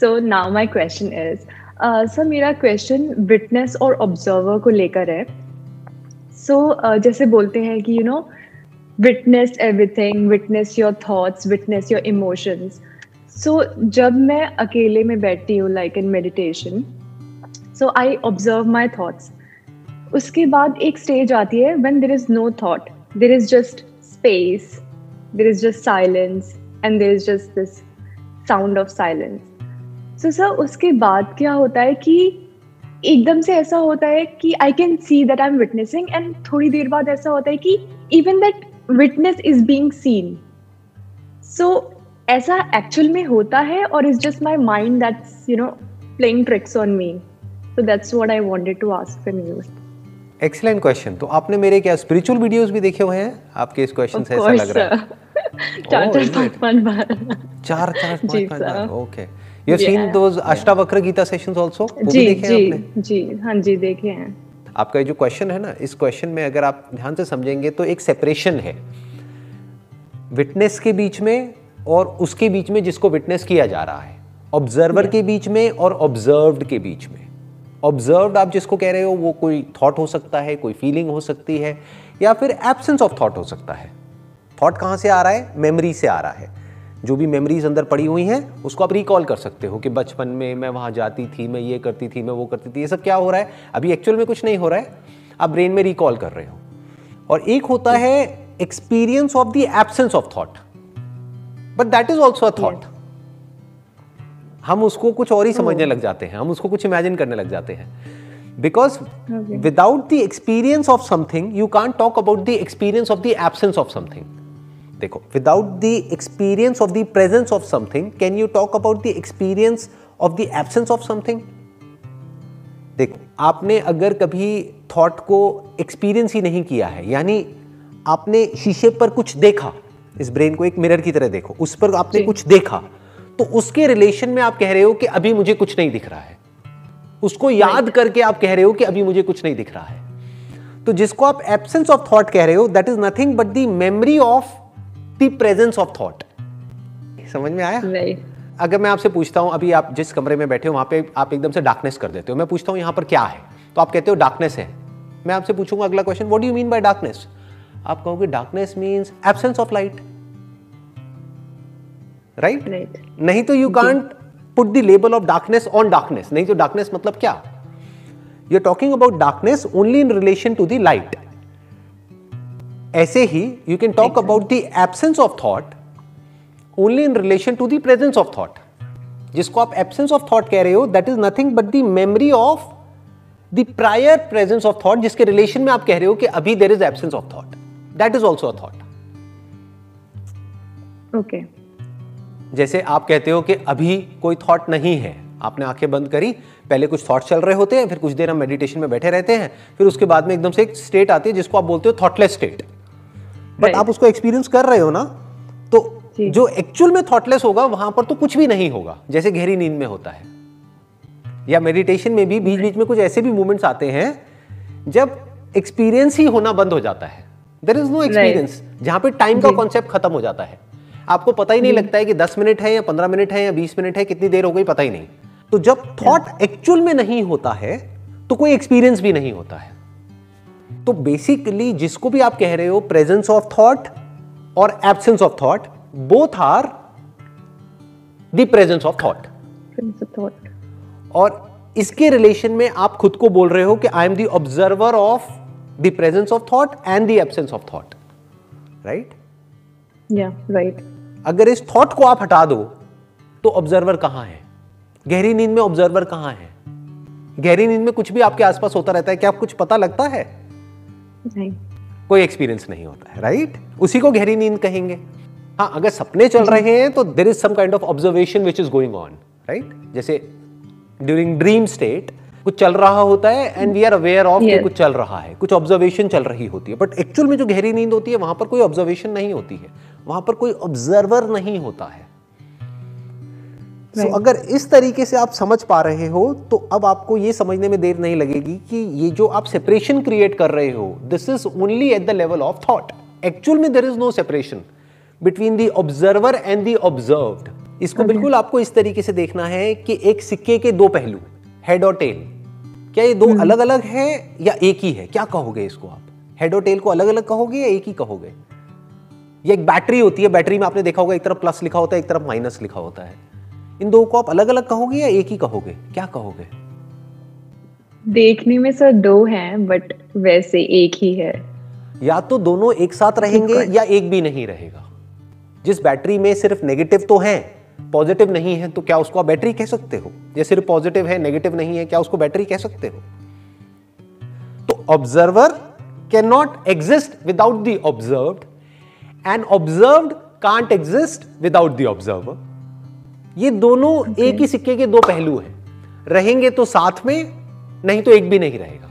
So now my question is, sir मेरा question witness और observer को लेकर है. So जैसे बोलते हैं कि witness everything, witness your thoughts, witness your emotions. So जब मैं अकेले में बैठती हूँ like in meditation, so I observe my thoughts. उसके बाद एक स्टेज आती है when there is no thought, there is just space, there is just silence and there is just this sound of silence. So sir उसके बाद क्या होता है कि एकदम से ऐसा होता है कि I can see that I'm witnessing and थोड़ी देर बाद ऐसा होता है कि even that witness is being seen. So ऐसा एक्चुअल में होता है और is just my mind that's playing tricks on me. So that's what I wanted to ask from you. Excellent question. तो आपने मेरे क्या स्पिरिचुअल वीडियोस भी देखे हुए हैं? आपके इस क्वेश्चन से ऐसा लग रहा है. चार पांच बार. Okay. You have seen those Ashtavakra Gita sessions also? वो भी देखे हैं आपने? जी, हाँ जी देखे हैं. आपका ये जो क्वेश्चन है ना, इस क्वेश्चन में अगर आप ध्यान से समझेंगे तो एक सेपरेशन है विटनेस के बीच में और उसके बीच में जिसको विटनेस किया जा रहा है, ऑब्जर्वर के बीच में और ऑब्जर्व्ड के बीच में. ऑब्जर्व्ड आप जिसको कह रहे हो वो कोई थॉट हो सकता है, कोई फीलिंग हो सकती है, या फिर एब्सेंस ऑफ थॉट हो सकता है. थॉट कहाँ से आ रहा है? मेमोरी से आ रहा है. जो भी मेमोरीज अंदर पड़ी हुई हैं उसको आप रिकॉल कर सकते हो कि बचपन में मैं वहाँ जाती थी, मैं ये करती थी, मैं वो करती थी. ये सब क्या हो रहा है? अभी एक्चुअल में कुछ नहीं हो रहा है, आप ब्रेन में रिकॉल कर रहे हो. और एक होता है experience of the absence of thought, but that is also a thought. हम उसको कुछ और ही समझने लग जाते हैं, हम उसको कुछ इमेजिन करने लग जाते हैं. Because without the experience of something you can't talk about the experience of the absence of something. देखो, without the experience of the presence of something can you talk about the experience of the absence of something. देखो, आपने अगर कभी thought को experience ही नहीं किया है, यानी आपने शीशे पर कुछ देखा, इस ब्रेन को एक मिरर की तरह देखो, उस पर आपने कुछ देखा, तो उसके रिलेशन में आप कह रहे हो कि अभी मुझे कुछ नहीं दिख रहा है. उसको याद करके आप कह रहे हो कि अभी मुझे कुछ नहीं दिख रहा है. तो जिसको आप एब्सेंस ऑफ थॉट कह रहे हो, that is nothing but the memory of the presence of thought. समझ में आया? अगर मैं आपसे पूछता हूं, अभी आप जिस कमरे में बैठे हो वहां पे आप एकदम से डार्कनेस कर देते हो. मैं पूछता हूं यहां पर क्या है, तो आप कहते हो डार्कनेस है. मैं आपसे पूछूंगा अगला question, what do you mean by darkness? आप कहोगे darkness means absence of light. Right? नहीं तो you can't put the label of darkness on darkness. नहीं तो डार्कनेस मतलब क्या? You are talking about darkness only in relation to the light. ऐसे ही you can talk about the absence of thought only in relation to the presence of thought. जिसको आप absence of thought कह रहे हो, that is nothing but the memory of the prior presence of thought, जिसके relation में आप कह रहे हो कि अभी there is absence of thought. That is also a thought. Okay. जैसे आप कहते हो कि अभी कोई थॉट नहीं है, आपने आंखें बंद करी, पहले कुछ थॉट चल रहे होते हैं, फिर कुछ देर हम मेडिटेशन में बैठे रहते हैं, फिर उसके बाद में एकदम से एक स्टेट आती है जिसको आप बोलते हो थॉटलेस स्टेट. बट आप उसको एक्सपीरियंस कर रहे हो ना, तो जो एक्चुअल में थॉटलेस होगा वहां पर तो कुछ भी नहीं होगा, जैसे गहरी नींद में होता है. या मेडिटेशन में भी बीच बीच में कुछ ऐसे भी मोमेंट्स आते हैं जब एक्सपीरियंस ही होना बंद हो जाता है. देयर इज नो एक्सपीरियंस, जहां पे टाइम का कॉन्सेप्ट खत्म हो जाता है. आपको पता ही नहीं लगता है कि 10 मिनट है या 15 मिनट है या 20 मिनट है, कितनी देर हो गई पता ही नहीं. तो जब थॉट एक्चुअल में नहीं होता है तो कोई एक्सपीरियंस भी नहीं होता है. तो बेसिकली जिसको भी आप कह रहे हो प्रेजेंस ऑफ थॉट और absence of thought, both are the presence of thought. और इसके रिलेशन में आप खुद को बोल रहे हो कि I am the observer of the presence of thought and the absence of thought. Right? Right. अगर इस थॉट को आप हटा दो तो ऑब्जर्वर कहां है? गहरी नींद में ऑब्जर्वर कहां है? गहरी नींद में कुछ भी आपके आसपास होता रहता है, क्या आपको कुछ पता लगता है? नहीं. कोई एक्सपीरियंस नहीं होता है. राइट? उसी को गहरी नींद कहेंगे. हाँ, अगर सपने चल रहे हैं तो there is some kind of observation which is going on. Right? जैसे ड्यूरिंग ड्रीम स्टेट कुछ चल रहा होता है and we are aware of कि कुछ चल रहा है, कुछ ऑब्जर्वेशन चल रही होती है. बट एक्चुअल में जो गहरी नींद होती है वहां पर कोई ऑब्जर्वेशन नहीं होती है, वहां पर कोई ऑब्जर्वर नहीं होता है. अगर इस तरीके से आप समझ पा रहे हो तो अब आपको ये समझने में देर नहीं लगेगी कि ये जो आप सेपरेशन क्रिएट कर रहे हो, this is only at the level of thought. Actual में there is no separation between the observer and the observed. इसको बिल्कुल आपको इस तरीके से देखना है कि एक सिक्के के दो पहलू, हेड और टेल, क्या ये दो अलग अलग है या एक ही है? क्या कहोगे इसको आप? हेड और टेल को अलग अलग कहोगे या एक ही कहोगे? ये एक बैटरी होती है, बैटरी में आपने देखा होगा एक तरफ प्लस लिखा होता है, एक तरफ माइनस लिखा होता है। इन दो को आप अलग अलग कहोगे या एक ही कहोगे? क्या कहोगे? देखने में सर दो हैं बट वैसे एक ही है। या तो दोनों एक साथ रहेंगे या एक भी नहीं रहेगा। जिस बैटरी में सिर्फ नेगेटिव तो है, पॉजिटिव नहीं है, तो क्या उसको आप बैटरी कह सकते हो? ये सिर्फ पॉजिटिव है, नेगेटिव नहीं है, क्या उसको बैटरी कह सकते हो? तो observer can not exist without the observed and observed can't exist without the observer. ये दोनों एक ही सिक्के के दो पहलू हैं, रहेंगे तो साथ में, नहीं तो एक भी नहीं रहेगा।